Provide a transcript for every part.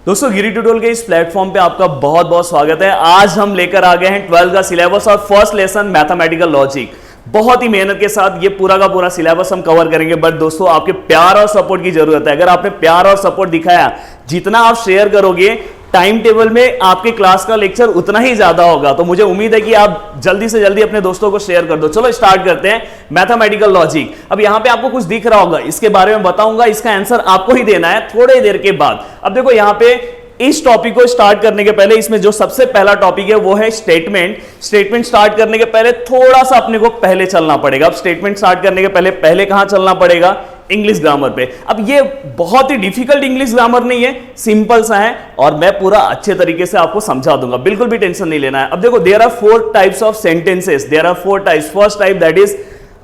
दोस्तों गिरी ट्यूटोरियल के इस प्लेटफॉर्म पे आपका बहुत बहुत स्वागत है। आज हम लेकर आ गए हैं 12th का सिलेबस और फर्स्ट लेसन मैथमेटिकल लॉजिक। बहुत ही मेहनत के साथ ये पूरा का पूरा सिलेबस हम कवर करेंगे, बट दोस्तों आपके प्यार और सपोर्ट की जरूरत है। अगर आपने प्यार और सपोर्ट दिखाया, जितना आप शेयर करोगे टाइम टेबल में आपके क्लास का लेक्चर उतना ही ज्यादा होगा। तो मुझे उम्मीद है कि आप जल्दी से जल्दी अपने दोस्तों को शेयर कर दो। चलो स्टार्ट करते हैं मैथमेटिकल लॉजिक। अब यहां पे आपको कुछ दिख रहा होगा, इसके बारे में बताऊंगा, इसका आंसर आपको ही देना है थोड़ी देर के बाद। अब देखो यहां पे इस टॉपिक को स्टार्ट करने के पहले इसमें जो सबसे पहला टॉपिक है वो है स्टेटमेंट। स्टेटमेंट स्टार्ट करने के पहले थोड़ा सा अपने को पहले चलना पड़ेगा। अब स्टेटमेंट स्टार्ट करने के पहले कहां चलना पड़ेगा? इंग्लिश ग्रामर पे। अब ये बहुत ही डिफिकल्ट इंग्लिश ग्रामर नहीं है, सिंपल सा है और मैं पूरा अच्छे तरीके से आपको समझा दूंगा, बिल्कुल भी टेंशन नहीं लेना है। अब देखो there are 4 types of sentences, there are 4 types. First type that is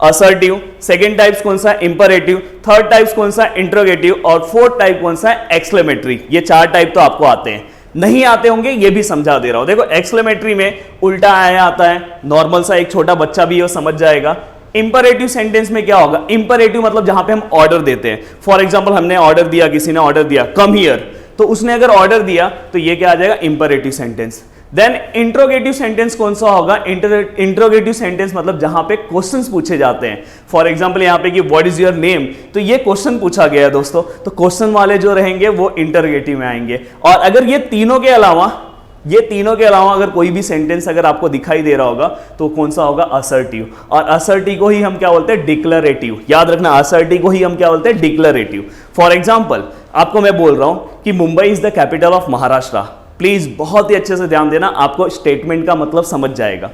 assertive, second type कौन सा? इंपरेटिव, थर्ड टाइप कौन सा? इंट्रोगेटिव, और फोर्थ टाइप कौन सा? एक्सक्लेमेटरी। ये 4 टाइप तो आपको आते हैं, नहीं आते होंगे ये भी समझा दे रहा हूं। देखो एक्सक्लेमेटरी में उल्टा आया आता है, नॉर्मल सा एक छोटा बच्चा भी वो समझ जाएगा। इंपरेटिव सेंटेंस में क्या होगा? इंपरेटिव मतलब जहां पे हम ऑर्डर देते हैं। फॉर एग्जांपल हमने ऑर्डर दिया, किसी ने ऑर्डर दिया कम हियर, तो उसने अगर ऑर्डर दिया तो ये क्या आ जाएगा? Imperative sentence. Then interrogative sentence कौन सा होगा? इंट्रोगेटिव सेंटेंस मतलब जहां पे क्वेश्चंस पूछे जाते हैं। फॉर एग्जांपल यहां पे कि व्हाट इज योर नेम, तो ये क्वेश्चन पूछा गया है दोस्तों, तो क्वेश्चन वाले जो रहेंगे वो इंटरोगेटिव में आएंगे। और अगर ये तीनों के अलावा अगर कोई भी सेंटेंस अगर आपको दिखाई दे रहा होगा तो कौन सा होगा? असर्टिव। और असर्टिव को ही हम क्या बोलते हैं? डिक्लरेटिव। याद रखना, असर्टिव को ही हम क्या बोलते हैं? डिक्लरेटिव। फॉर एग्जांपल आपको मैं बोल रहा हूं कि Mumbai is the capital of Maharashtra. Please बहुत ही अच्छे से ध्यान देना, आपको स्टेटमेंट का मतलब समझ जाएगा।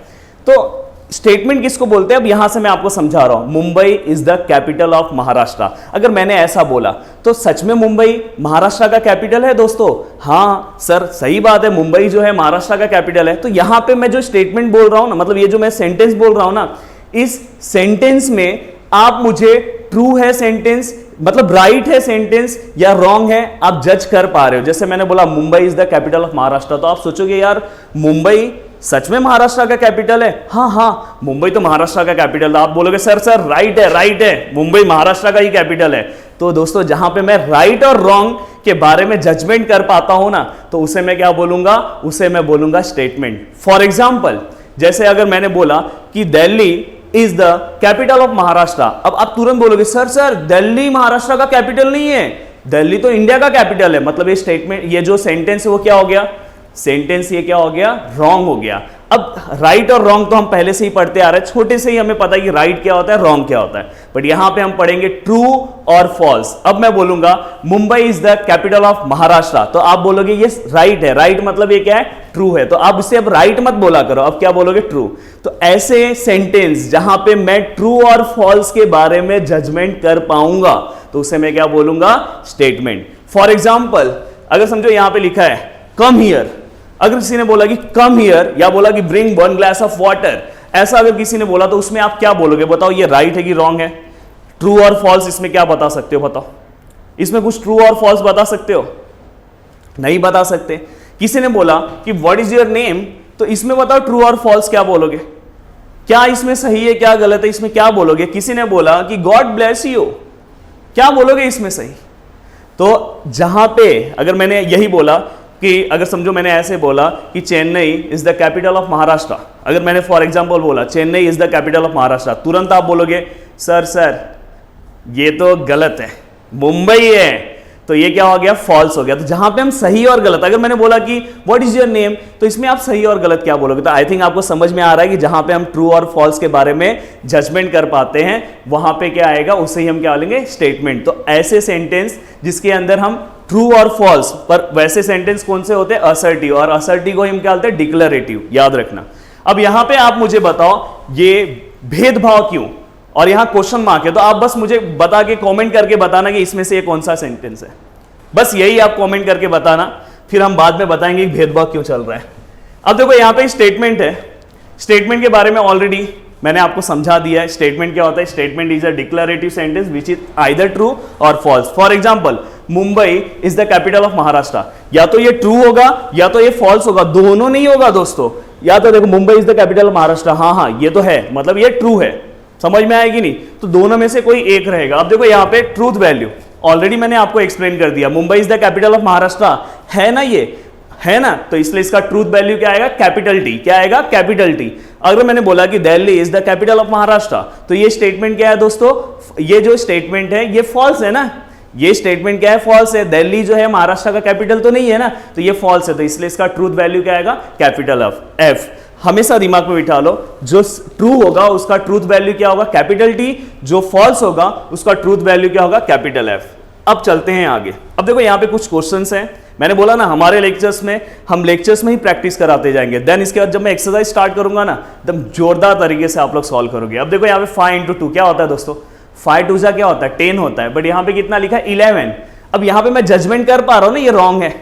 तो स्टेटमेंट किसको बोलते हैं? अब यहां से मैं आपको समझा रहा हूं, Mumbai is the capital of Maharashtra. अगर मैंने ऐसा बोला तो सच में मुंबई महाराष्ट्र का कैपिटल है दोस्तों? हाँ सर सही बात है, मुंबई जो है महाराष्ट्र का कैपिटल है। तो यहां पे मैं जो स्टेटमेंट बोल रहा हूं ना, मतलब ये जो मैं सेंटेंस बोल रहा हूं ना, इस सेंटेंस में आप मुझे ट्रू है सेंटेंस मतलब राइट है सेंटेंस या रॉन्ग है आप जज कर पा रहे हो। जैसे मैंने बोला Mumbai is the capital of Maharashtra, तो आप सोचोगे यार मुंबई सच में महाराष्ट्र का कैपिटल है? हाँ मुंबई तो महाराष्ट्र का कैपिटल है। आप बोलोगे सर राइट है, मुंबई महाराष्ट्र का ही कैपिटल है। तो दोस्तों जहां पे मैं राइट और रॉन्ग के बारे में जजमेंट कर पाता हूं ना, तो उसे मैं क्या बोलूंगा? उसे मैं बोलूंगा स्टेटमेंट। फॉर एग्जाम्पल जैसे अगर मैंने बोला कि Delhi is the capital of Maharashtra, अब आप तुरंत बोलोगे सर दिल्ली महाराष्ट्र का कैपिटल नहीं है, दिल्ली तो इंडिया का कैपिटल है। मतलब ये स्टेटमेंट, ये जो सेंटेंस है वो क्या हो गया? सेंटेंस ये क्या हो गया? रॉन्ग हो गया। अब राइट और रॉन्ग तो हम पहले से ही पढ़ते आ रहे हैं, छोटे से ही हमें पता है कि राइट क्या होता है, रॉन्ग क्या होता है। बट यहां पे हम पढ़ेंगे ट्रू और फॉल्स। अब मैं बोलूंगा Mumbai is the capital of Maharashtra, तो आप बोलोगे ये राइट है। राइट मतलब ये क्या है? ट्रू है। तो आप इसे अब राइट मत बोला करो, अब क्या बोलोगे? ट्रू। तो ऐसे सेंटेंस जहां पे मैं ट्रू और फॉल्स के बारे में जजमेंट कर पाऊंगा तो उसे मैं क्या बोलूंगा? स्टेटमेंट। फॉर एग्जाम्पल अगर समझो यहां पे लिखा है कम हियर, अगर किसी ने बोला कि कम हियर या बोला कि ब्रिंग 1 ग्लास ऑफ वाटर, ऐसा अगर किसी ने बोला तो उसमें आप क्या बोलोगे? बताओ ये राइट है कि रॉन्ग है? ट्रू और फॉल्स इसमें क्या बता सकते हो? बताओ इसमें कुछ ट्रू और फॉल्स बता सकते हो? नहीं बता सकते। किसी ने बोला कि व्हाट इज योर नेम, तो इसमें बताओ ट्रू और फॉल्स क्या बोलोगे? क्या इसमें सही है क्या गलत है, इसमें क्या बोलोगे? किसी ने बोला कि गॉड ब्लेस यू, क्या बोलोगे इसमें सही? तो जहां पे अगर मैंने यही बोला कि अगर समझो मैंने ऐसे बोला कि Chennai is the capital of Maharashtra, अगर मैंने फॉर एग्जांपल बोला Chennai is the capital of Maharashtra, तुरंत आप बोलोगे सर ये तो गलत है, मुंबई है। तो ये क्या हो गया? फॉल्स हो गया। तो जहां पे हम सही और गलत, अगर मैंने बोला कि व्हाट इज योर नेम, तो इसमें आप सही और गलत क्या बोलोगे? तो आई थिंक आपको समझ में आ रहा है कि जहां पे हम ट्रू और फॉल्स के बारे में जजमेंट कर पाते हैं वहां पे क्या आएगा? उसे ही हम क्या बोलेंगे? स्टेटमेंट। तो ऐसे सेंटेंस जिसके अंदर हम ट्रू और फॉल्स, पर वैसे सेंटेंस कौन से होते हैं? असर्टिव। और असर्टिव को हम क्या बोलते हैं? डिक्लरेटिव। याद रखना। अब यहां पे आप मुझे बताओ ये भेदभाव क्यों, और यहां क्वेश्चन मार्क है, तो आप बस मुझे बता के कमेंट करके बताना कि इसमें से ये कौन सा सेंटेंस है। बस यही आप कमेंट करके बताना, फिर हम बाद में बताएंगे कि भेदभाव क्यों चल रहा है। अब देखो यहां पे स्टेटमेंट है, स्टेटमेंट के बारे में ऑलरेडी मैंने आपको समझा दिया है। स्टेटमेंट क्या होता है? Statement is a declarative sentence which is either true or false. For example Mumbai is the capital of Maharashtra, या तो ये ट्रू होगा या तो ये फॉल्स होगा, दोनों नहीं होगा दोस्तों। या तो देखो Mumbai is the capital of Maharashtra, हाँ ये तो है, मतलब ये ट्रू है, समझ में आएगी नहीं? तो दोनों में से कोई एक रहेगा। अब देखो यहाँ पे ट्रूथ वैल्यू ऑलरेडी मैंने आपको एक्सप्लेन कर दिया। Mumbai is the capital of Maharashtra है ना, ये है ना, तो इसलिए इसका ट्रूथ वैल्यू क्या आएगा, कैपिटल टी। क्या आएगा, कैपिटल टी। अगर मैंने बोला कि Delhi is the capital of Maharashtra, तो ये स्टेटमेंट क्या है दोस्तों, ये जो स्टेटमेंट है ये फॉल्स है ना, ये स्टेटमेंट क्या है, फॉल्स है। दिल्ली जो है महाराष्ट्र का कैपिटल तो नहीं है ना, तो ये फॉल्स है, तो इसलिए इसका ट्रूथ वैल्यू क्या आएगा, कैपिटल ऑफ एफ। हमेशा दिमाग में बिठा लो, जो ट्रू होगा उसका ट्रूथ वैल्यू क्या होगा, कैपिटल टी, जो फॉल्स होगा उसका ट्रूथ वैल्यू क्या होगा, कैपिटल एफ। अब चलते हैं आगे। अब देखो यहाँ पे कुछ क्वेश्चंस हैं, मैंने बोला ना हमारे लेक्चर्स में, हम लेक्चर्स में ही प्रैक्टिस कराते जाएंगे, देन इसके बाद जब मैं एक्सरसाइज स्टार्ट करूंगा ना, एकदम जोरदार तरीके से आप लोग सॉल्व करोगे। अब देखो यहाँ पे 5 × 2 क्या होता है दोस्तों, 5 2 क्या होता है, 10 होता है, बट यहाँ पे कितना लिखा है, 11। अब यहाँ पे मैं जजमेंट कर पा रहा हूँ ना, ये रॉन्ग है,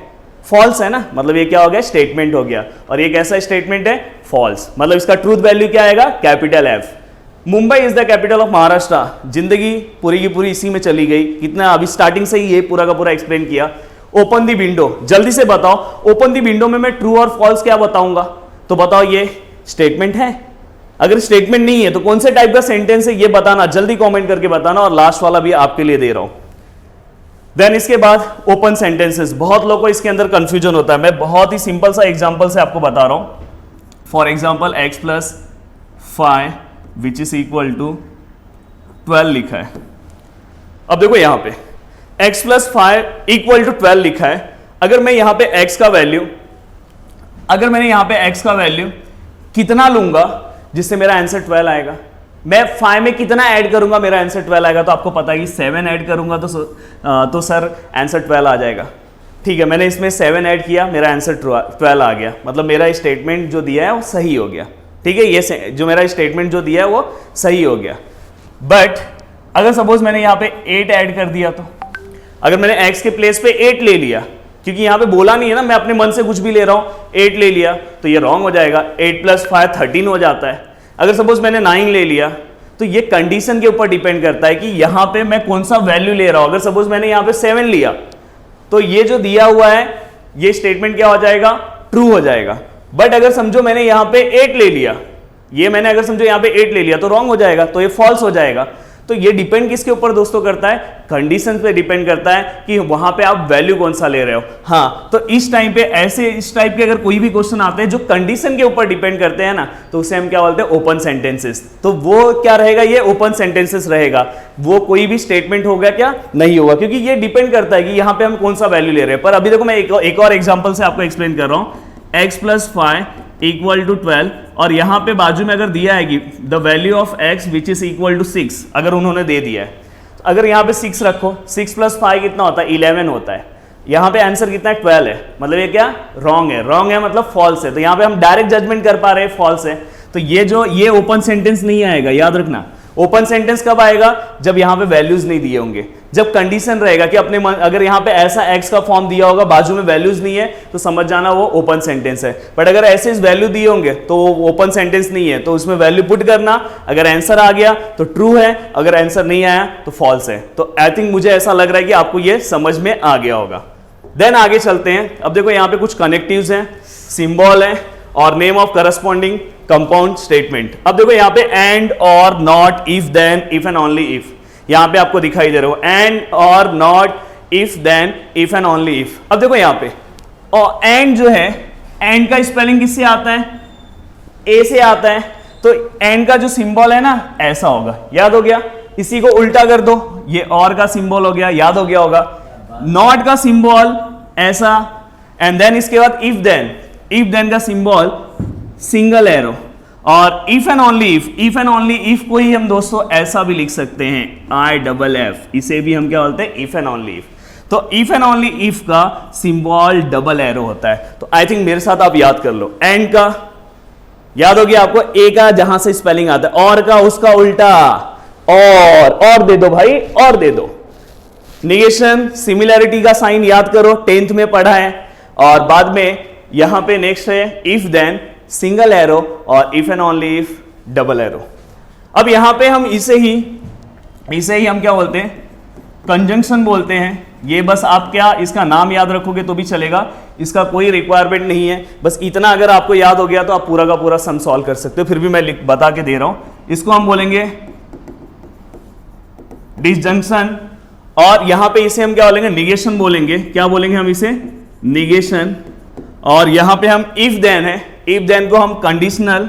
फॉल्स है ना, मतलब ये क्या हो गया, स्टेटमेंट हो गया, और ये कैसा स्टेटमेंट है, फॉल्स, मतलब इसका ट्रूथ वैल्यू क्या आएगा, capital F. Mumbai is the capital of Maharashtra, जिंदगी पूरी की पूरी इसी में चली गई, कितना अभी स्टार्टिंग से ही ये पूरा का पूरा एक्सप्लेन किया। ओपन दी विंडो, जल्दी से बताओ, ओपन दी विंडो में मैं ट्रू और फॉल्स क्या बताऊंगा, तो बताओ ये स्टेटमेंट है, अगर स्टेटमेंट नहीं है तो कौन से टाइप का सेंटेंस है ये बताना, जल्दी कमेंट करके बताना, और लास्ट वाला भी आपके लिए दे रहा हूं। देन इसके बाद ओपन सेंटेंसेस, बहुत लोगों को इसके अंदर कंफ्यूजन होता है, मैं बहुत ही सिंपल सा एग्जांपल से आपको बता रहा हूं। For example x + 5 which is equal to 12 लिखा है। अब देखो यहां पे x + 5 इक्वल टू 12 लिखा है, अगर मैं यहां पे x का वैल्यू, अगर मैंने यहां पे x का वैल्यू कितना लूंगा जिससे मेरा आंसर 12 आएगा, मैं 5 में कितना ऐड करूंगा मेरा आंसर 12 आएगा, तो आपको पता है कि 7 ऐड करूंगा तो सर आंसर 12 आ जाएगा। ठीक है, मैंने इसमें 7 ऐड किया, मेरा आंसर 12 आ गया, मतलब मेरा स्टेटमेंट जो दिया है वो सही हो गया। ठीक है, ये जो मेरा स्टेटमेंट जो दिया है वो सही हो गया। बट अगर सपोज मैंने यहाँ पे 8 ऐड कर दिया, तो अगर मैंने x के प्लेस पे 8 ले लिया, क्योंकि यहाँ पे बोला नहीं है ना, मैं अपने मन से कुछ भी ले रहा हूँ, 8 ले लिया तो ये रॉन्ग हो जाएगा। 8 + 5 13 हो जाता है। अगर सपोज मैंने 9 ले लिया, तो ये कंडीशन के ऊपर डिपेंड करता है कि यहाँ पे मैं कौन सा वैल्यू ले रहा हूँ। अगर सपोज मैंने यहाँ पे 7 लिया, तो ये जो दिया हुआ है ये स्टेटमेंट क्या हो जाएगा, ट्रू हो जाएगा। बट अगर समझो मैंने यहाँ पे 8 ले लिया, ये मैंने अगर समझो यहाँ पे 8 ले लिया तो रॉन्ग हो जाएगा, तो ये फॉल्स हो जाएगा। तो ये डिपेंड किसके ऊपर दोस्तों करता है, कंडीशन पे डिपेंड करता है कि वहां पे आप वैल्यू कौन सा ले रहे हो। हाँ, तो इस टाइम पे ऐसे इस टाइप के अगर कोई भी क्वेश्चन आते हैं जो कंडीशन के ऊपर डिपेंड करते हैं ना, तो उसे हम क्या बोलते हैं, ओपन सेंटेंसेस। तो वो क्या रहेगा, ये ओपन सेंटेंसेस रहेगा, वो कोई भी स्टेटमेंट होगा क्या, नहीं होगा, क्योंकि ये डिपेंड करता है कि यहाँ पे हम कौन सा वैल्यू ले रहे हैं। पर अभी देखो मैं एक और एग्जाम्पल से आपको एक्सप्लेन कर रहा हूँ। x + 5 इक्वल टू 12, और यहां पे बाजू में अगर दिया है कि the value of x which is equal to 6, अगर उन्होंने दे दिया है, अगर यहां पे 6 रखो, 6 + 5 कितना होता है, 11 होता है। यहां पे आंसर कितना है, 12 है, मतलब ये क्या रॉन्ग है, रॉन्ग है मतलब फॉल्स है। तो यहां पे हम डायरेक्ट जजमेंट कर पा रहे हैं फॉल्स है, तो ये ओपन सेंटेंस नहीं आएगा, याद रखना। ओपन सेंटेंस कब आएगा, जब यहां पे वैल्यूज नहीं दिए होंगे, जब कंडीशन रहेगा कि अपने मन, अगर यहां पे ऐसा x का फॉर्म दिया होगा, बाजू में वैल्यूज नहीं है, तो समझ जाना वो ओपन सेंटेंस है। बट अगर ऐसे वैल्यू दिए होंगे तो वो ओपन सेंटेंस नहीं है, तो उसमें वैल्यू पुट करना, अगर आंसर आ गया तो ट्रू है, अगर आंसर नहीं आया तो फॉल्स है। तो आई थिंक मुझे ऐसा लग रहा है कि आपको ये समझ में आ गया होगा। देन आगे चलते हैं। अब देखो यहाँ पे कुछ कनेक्टिव्स हैं, सिंबल है और name of corresponding compound statement. अब देखो यहाँ पे एंड और not, if then, if and only if, यहाँ पे आपको दिखाई दे रहा हो एंड और not, if then, if and only if. अब देखो यहाँ पे और एंड जो है, एंड का स्पेलिंग किससे आता है, ए से आता है, तो एंड का जो सिंबल है ना ऐसा होगा, याद हो गया। इसी को उल्टा कर दो, ये और का सिंबल हो गया, याद हो गया होगा। नॉट का सिंबल ऐसा, एंड देन इसके बाद इफ देन का सिंबल सिंगल एरो, और इफ एंड ओनली इफ को ही हम दोस्तों ऐसा भी लिख सकते हैं, IFF, इसे भी हम क्या बोलते हैं, इफ एंड ओनली इफ। तो इफ एंड ओनली इफ का सिंबल डबल एरो होता है। तो आई थिंक मेरे साथ आप याद कर लो, एंड का याद हो गया आपको, ए का जहां से स्पेलिंग आता है, और का उसका उल्टा, और दे दो भाई, और दे दो। निगेशन, सिमिलैरिटी का साइन याद करो, 10th में पढ़ा है। और बाद में यहां पे नेक्स्ट है इफ देन, सिंगल एरो, और if and only if, double arrow. अब यहां पे हम इसे ही हम क्या बोलते हैं, कंजंक्शन बोलते हैं। ये बस आप क्या इसका नाम याद रखोगे तो भी चलेगा, इसका कोई रिक्वायरमेंट नहीं है, बस इतना अगर आपको याद हो गया तो आप पूरा का पूरा सम सॉल्व कर सकते हो। फिर भी मैं बता के दे रहा हूं, इसको हम बोलेंगे डिसजंक्शन, और यहां पे इसे हम क्या बोलेंगे, निगेशन बोलेंगे। क्या बोलेंगे हम इसे, निगेशन, और यहां पे हम इफ देन है, इफ देन को हम कंडीशनल,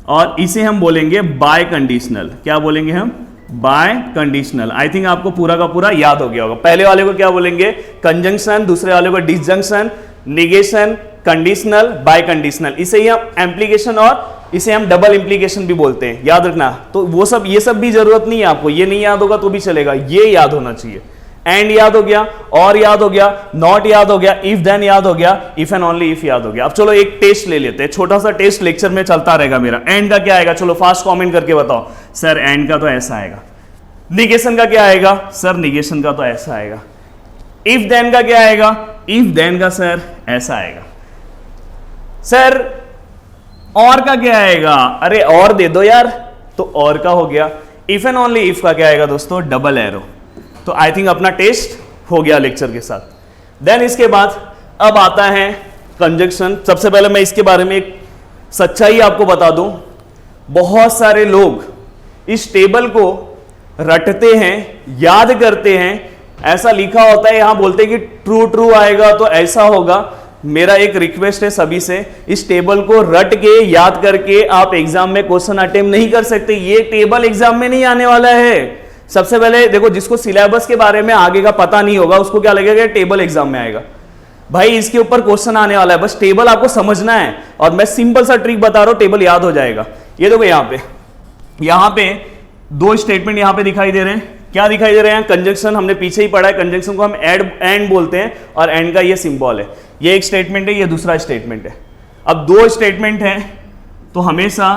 और इसे हम बोलेंगे बाय कंडीशनल। क्या बोलेंगे हम? Bye conditional. आई थिंक आपको पूरा का पूरा याद हो गया होगा। पहले वाले को क्या बोलेंगे? कंजंक्शन, दूसरे वाले को disjunction, negation, conditional, bye conditional. इसे ही हम एम्प्लीकेशन और इसे हम डबल इंप्लीकेशन भी बोलते हैं, याद रखना। तो वो सब, ये सब भी जरूरत नहीं है आपको, ये नहीं याद होगा तो भी चलेगा, ये याद होना चाहिए। एंड याद हो गया, और याद हो गया, नॉट याद हो गया, इफ देन याद हो गया, इफ एंड ओनली इफ याद हो गया। अब चलो एक टेस्ट ले लेते हैं, छोटा सा टेस्ट लेक्चर में चलता रहेगा मेरा। एंड का क्या आएगा? चलो फास्ट कमेंट करके बताओ। सर एंड का तो ऐसा आएगा। निगेशन का क्या आएगा? सर निगेशन का तो ऐसा आएगा। इफ देन का क्या आएगा? इफ देन का सर ऐसा आएगा। सर और का क्या आएगा? अरे और दे दो यार, तो और का हो गया। इफ एंड ओनली इफ का क्या आएगा दोस्तों? Double arrow. तो आई थिंक अपना टेस्ट हो गया लेक्चर के साथ। देन इसके बाद अब आता है कंजंक्शन। सबसे पहले मैं इसके बारे में एक सच्चाई आपको बता दूं, बहुत सारे लोग इस टेबल को रटते हैं, याद करते हैं, ऐसा लिखा होता है, यहां बोलते हैं कि ट्रू ट्रू आएगा तो ऐसा होगा। मेरा एक रिक्वेस्ट है सभी से, इस टेबल को रट के याद करके आप एग्जाम में क्वेश्चन अटेम्प्ट नहीं कर सकते। ये टेबल एग्जाम में नहीं आने वाला है। सबसे पहले देखो, जिसको सिलेबस के बारे में आगे का पता नहीं होगा उसको क्या लगेगा? टेबल एग्जाम में आएगा। भाई इसके ऊपर क्वेश्चन आने वाला है, बस टेबल आपको समझना है, और मैं सिंपल सा ट्रिक बता रहा हूं, टेबल याद हो जाएगा। ये देखो यहां पे दो स्टेटमेंट यहां पे दिखाई दे रहे हैं। क्या दिखाई दे रहे हैं? कंजंक्शन, हमने पीछे ही पढ़ा है, कंजंक्शन को हम एंड बोलते हैं, और एंड का ये सिंबल है। ये एक स्टेटमेंट है, ये दूसरा स्टेटमेंट है। अब दो स्टेटमेंट है तो हमेशा,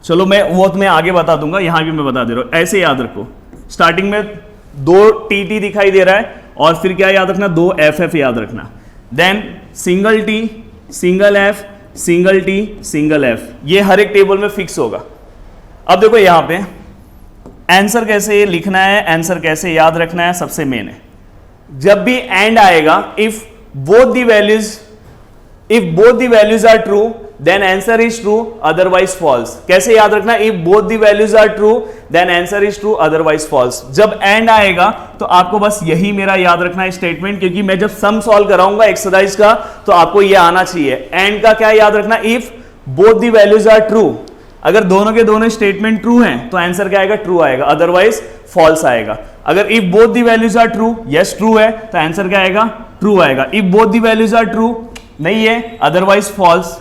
चलो मैं वो तुम्हें आगे बता दूंगा, यहां भी मैं बता दे रहा हूं। ऐसे याद रखो, स्टार्टिंग में दो टी दिखाई दे रहा है, और फिर क्या याद रखना? दो एफ याद रखना। Then single T, single F, single T, single F. ये हर एक टेबल में फिक्स होगा। अब देखो यहां पे आंसर कैसे लिखना है, आंसर कैसे याद रखना है, सबसे मेन है, जब भी एंड आएगा, if both the values are true then answer is true, otherwise false. कैसे याद रखना? If both the values are true then answer is true, otherwise false. जब एंड आएगा तो आपको बस यही मेरा याद रखना है स्टेटमेंट, क्योंकि मैं जब सम सॉल्व कराऊंगा एक्सरसाइज का तो आपको यह आना चाहिए। एंड का क्या याद रखना? If both the values are true, अगर दोनों के दोनों स्टेटमेंट ट्रू हैं तो आंसर क्या आएगा? ट्रू आएगा, अदरवाइज फॉल्स आएगा। अगर if both the values are true, yes true है, तो आंसर क्या आएगा? ट्रू आएगा। If both the values are true नहीं है, otherwise false.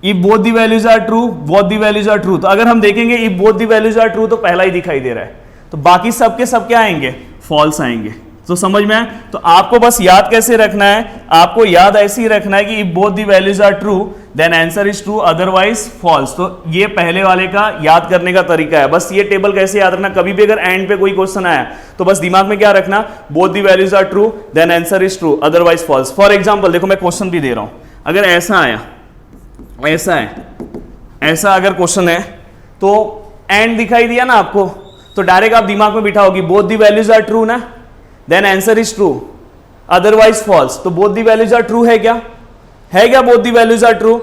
If both the values are true, both the values are true, तो अगर हम देखेंगे if both the values are true तो पहला ही दिखाई दे रहा है, तो बाकी सब के सब क्या आएंगे? फॉल्स आएंगे। तो समझ में आए? तो आपको बस याद कैसे रखना है? आपको याद ऐसे ही रखना है कि if both the values are true then answer is true, otherwise false. तो ये पहले वाले का याद करने का तरीका है। बस ये टेबल कैसे याद रखना, कभी भी अगर एंड पे कोई क्वेश्चन आया तो बस दिमाग में क्या रखना? Both the values are true then answer is true, otherwise false. For example देखो, मैं क्वेश्चन भी दे रहा हूं, अगर ऐसा आया, ऐसा है, ऐसा अगर क्वेश्चन है तो एंड दिखाई दिया ना आपको, तो डायरेक्ट आप दिमाग में बिठाओगी both the values are true ना, then answer is true, otherwise false. तो both the values are true है क्या? है क्या both the values are true?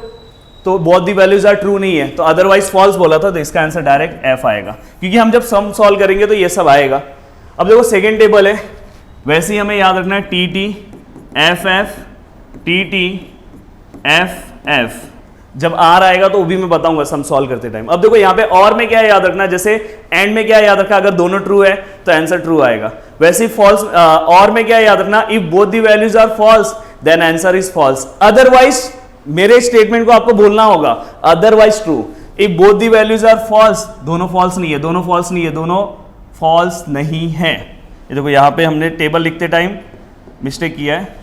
तो both the values are true नहीं है, तो अदरवाइज फॉल्स बोला था, तो इसका आंसर डायरेक्ट एफ आएगा, क्योंकि हम जब सम सॉल्व करेंगे तो ये सब आएगा। अब देखो सेकेंड टेबल है, वैसे ही हमें याद रखना है T T F F, T T F F. जब आर आएगा तो वो भी मैं बताऊंगा सम सॉल्व करते टाइम। अब देखो यहाँ पे और में क्या याद रखना, जैसे एंड में क्या याद रखा, अगर दोनों ट्रू है तो आंसर ट्रू आएगा। वैसे फॉल्स, और में क्या याद रखना, if both the values are false then answer is false, otherwise मेरे स्टेटमेंट को आपको बोलना होगा, otherwise true. If both the values are false, दोनों फॉल्स नहीं है, दोनों फॉल्स नहीं है, दोनों फॉल्स नहीं है। ये देखो यहाँ पे हमने टेबल लिखते टाइम मिस्टेक किया है।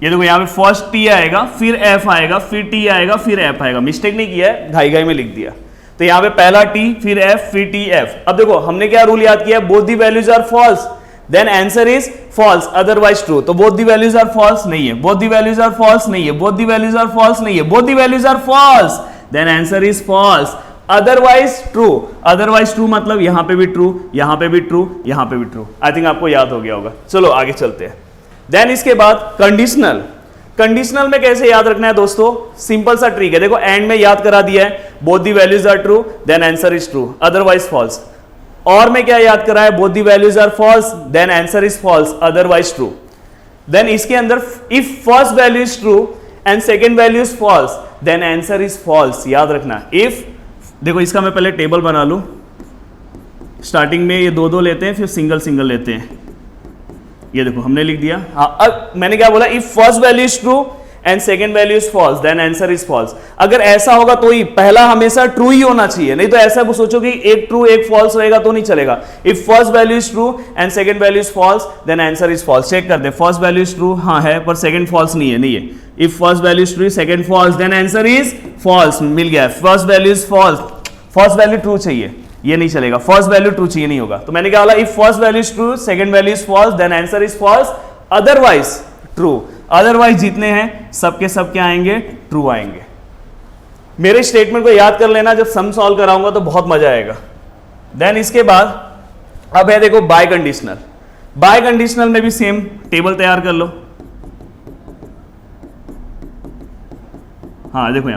ये देखो यहाँ पे फर्स्ट टी आएगा, फिर एफ आएगा, फिर टी आएगा, फिर एफ आएगा। मिस्टेक नहीं किया है, घाई घाई में लिख दिया। तो यहाँ पे पहला टी, फिर एफ, फिर टी, एफ। अब देखो हमने क्या रूल याद किया, both the values are false then answer is false, otherwise true. तो both the values are false नहीं है, both the values are false नहीं है, both the values are false नहीं है, both the values are false then answer is false, otherwise true. Otherwise true मतलब यहां पे भी ट्रू, यहां पे भी ट्रू, यहां पे भी ट्रू। आई थिंक आपको याद हो गया होगा। चलो आगे चलते हैं। देन इसके बाद कंडीशनल। कंडीशनल में कैसे याद रखना है दोस्तों, सिंपल सा ट्रिक है। देखो एंड में याद करा दिया है, both the values are true then answer is true, otherwise false. और में क्या याद करा है, both the values are false, then answer is false, otherwise true. Then इसके अंदर if first value is true and second value is false, then answer is false. याद रखना, इफ, देखो इसका मैं पहले टेबल बना लूं, स्टार्टिंग में ये दो दो लेते हैं, फिर सिंगल सिंगल लेते हैं। ये देखो हमने लिख दिया। हाँ, अब मैंने क्या बोला, if first value is true and second value is false, then answer is false. अगर ऐसा होगा तो ही पहला हमेशा ट्रू ही होना चाहिए, नहीं तो ऐसा वो सोचो कि एक ट्रू एक फॉल्स रहेगा तो नहीं चलेगा। If first value is true and second value is false, then answer is false. Check कर दे, फर्स्ट वैल्यू इज ट्रू, हाँ है, पर सेकेंड फॉल्स नहीं है, नहीं है। If first value is true, second false, then answer is false. मिल गया, first value is false, first value true चाहिए, ये नहीं चलेगा, फर्स्ट वैल्यू ट्रू चाहिए, नहीं होगा। तो मैंने क्या बोला, if first value is true, second value is false, then answer is false, otherwise true. Otherwise जितने हैं सबके सब क्या आएंगे, ट्रू आएंगे। मेरे स्टेटमेंट को याद कर लेना, जब सम सॉल्व कराऊंगा तो बहुत मजा आएगा। देन इसके बाद अब है देखो बाय कंडीशनल। बाय कंडीशनल में भी सेम टेबल तैयार कर लो। हाँ देखो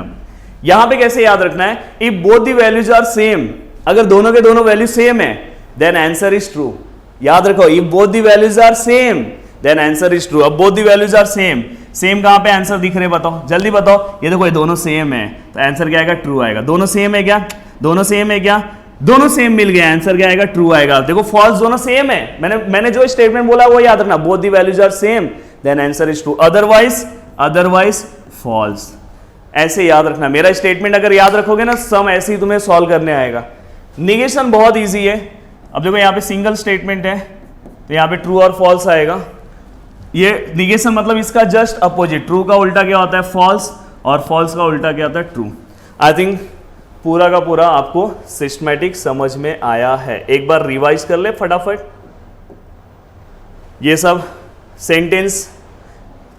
यहां पे कैसे याद रखना है, if both the values are same, अगर दोनों के दोनों वैल्यू सेम है, देन आंसर इज ट्रू। याद रखो, if both the values are same, then answer is true. अब both the values are same, same कहां पे आंसर दिख रहे, बताओ जल्दी बताओ। ये देखो ये दोनों सेम है, तो आंसर क्या आएगा, ट्रू आएगा। दोनों सेम है क्या, दोनों सेम है क्या, दोनों सेम मिल गया, आंसर क्या आएगा, ट्रू आएगा। देखो फॉल्स दोनों सेम है, मैंने जो स्टेटमेंट बोला वो याद रखना, both the values are same, then answer is true, otherwise false. ऐसे याद रखना, मेरा स्टेटमेंट अगर याद रखोगे ना, सम ऐसे ही तुम्हें सॉल्व करने आएगा। निगेशन बहुत ईजी है। अब देखो यहाँ पे सिंगल स्टेटमेंट है, तो यहाँ पे ट्रू और फॉल्स आएगा। ये निगेशन मतलब इसका जस्ट अपोजिट, ट्रू का उल्टा क्या होता है, फॉल्स, और फॉल्स का उल्टा क्या होता है, ट्रू। आई थिंक पूरा का पूरा आपको सिस्टमैटिक समझ में आया है। एक बार रिवाइज कर ले फटाफट। ये सब सेंटेंस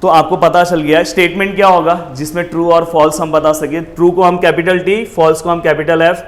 तो आपको पता चल गया। स्टेटमेंट क्या होगा जिसमें ट्रू और फॉल्स हम बता सके। ट्रू को हम कैपिटल टी, फॉल्स को हम कैपिटल एफ।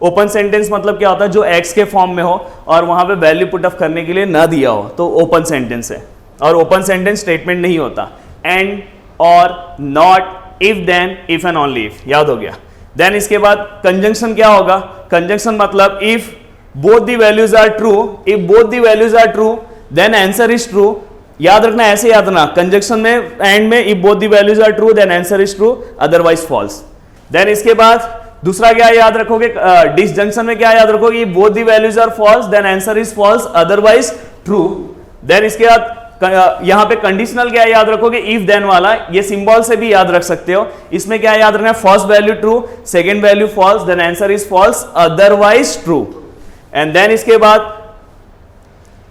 ओपन सेंटेंस मतलब क्या होता है, जो एक्स के फॉर्म में हो और वहां पे वैल्यू पुट ऑफ करने के लिए ना दिया हो, तो ओपन सेंटेंस है। और ओपन सेंटेंस स्टेटमेंट नहीं होता। एंड, और, not, if, then, if and only if, याद हो गया। देन इसके बाद कंजंक्शन क्या होगा, कंजंक्शन मतलब if both the values are true, if both the values are true, then answer is true. याद रखना, ऐसे याद रखना, कंजंक्शन में एंड में if both the values are true, then answer is true, otherwise false. Then इसके बाद दूसरा क्या याद रखोगे, डिसजंक्शन में क्या याद रखोगे, both the values are false, then answer is false, otherwise true. Then इसके बाद यहां पे कंडीशनल क्या याद रखोगे, इफ देन वाला, ये सिंबल से भी याद रख सकते हो। इसमें क्या याद रखना है, first value true, second value false, then answer is false, otherwise true. And then इसके बाद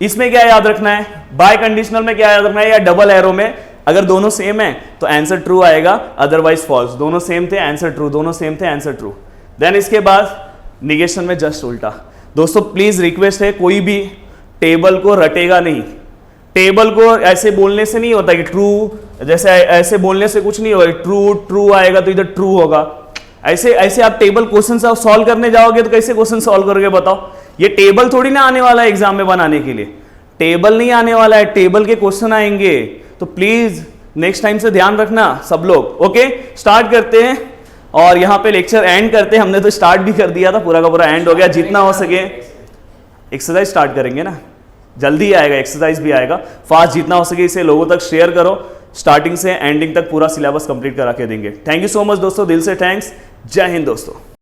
इसमें क्या याद रखना है, बाय कंडीशनल में क्या याद रखना है, या डबल एरो में, अगर दोनों सेम है तो आंसर ट्रू आएगा, अदरवाइज फॉल्स। दोनों सेम थे, आंसर ट्रू, दोनों सेम थे, आंसर ट्रू। देन इसके बाद निगेशन में जस्ट उल्टा। दोस्तों प्लीज रिक्वेस्ट है, कोई भी टेबल को रटेगा नहीं। टेबल को ऐसे बोलने से नहीं होता कि ट्रू, जैसे ऐसे बोलने से कुछ नहीं होगा, ट्रू ट्रू आएगा तो इधर ट्रू होगा। ऐसे ऐसे आप टेबल क्वेश्चन सॉल्व करने जाओगे तो कैसे क्वेश्चन सॉल्व करोगे बताओ। ये टेबल थोड़ी ना आने वाला है एग्जाम में बनाने के लिए, टेबल नहीं आने वाला है, टेबल के क्वेश्चन आएंगे। तो प्लीज नेक्स्ट टाइम से ध्यान रखना सब लोग। ओके, स्टार्ट करते हैं और यहाँ पे लेक्चर एंड करते हैं। हमने तो स्टार्ट भी कर दिया था, पूरा का पूरा एंड हो गया। जितना हो सके एक्सरसाइज स्टार्ट करेंगे ना, जल्दी आएगा, एक्सरसाइज भी आएगा फास्ट। जितना हो सके इसे लोगों तक शेयर करो, स्टार्टिंग से एंडिंग तक पूरा सिलेबस कंप्लीट करा के देंगे। थैंक यू सो मच दोस्तों, दिल से थैंक्स। जय हिंद दोस्तों।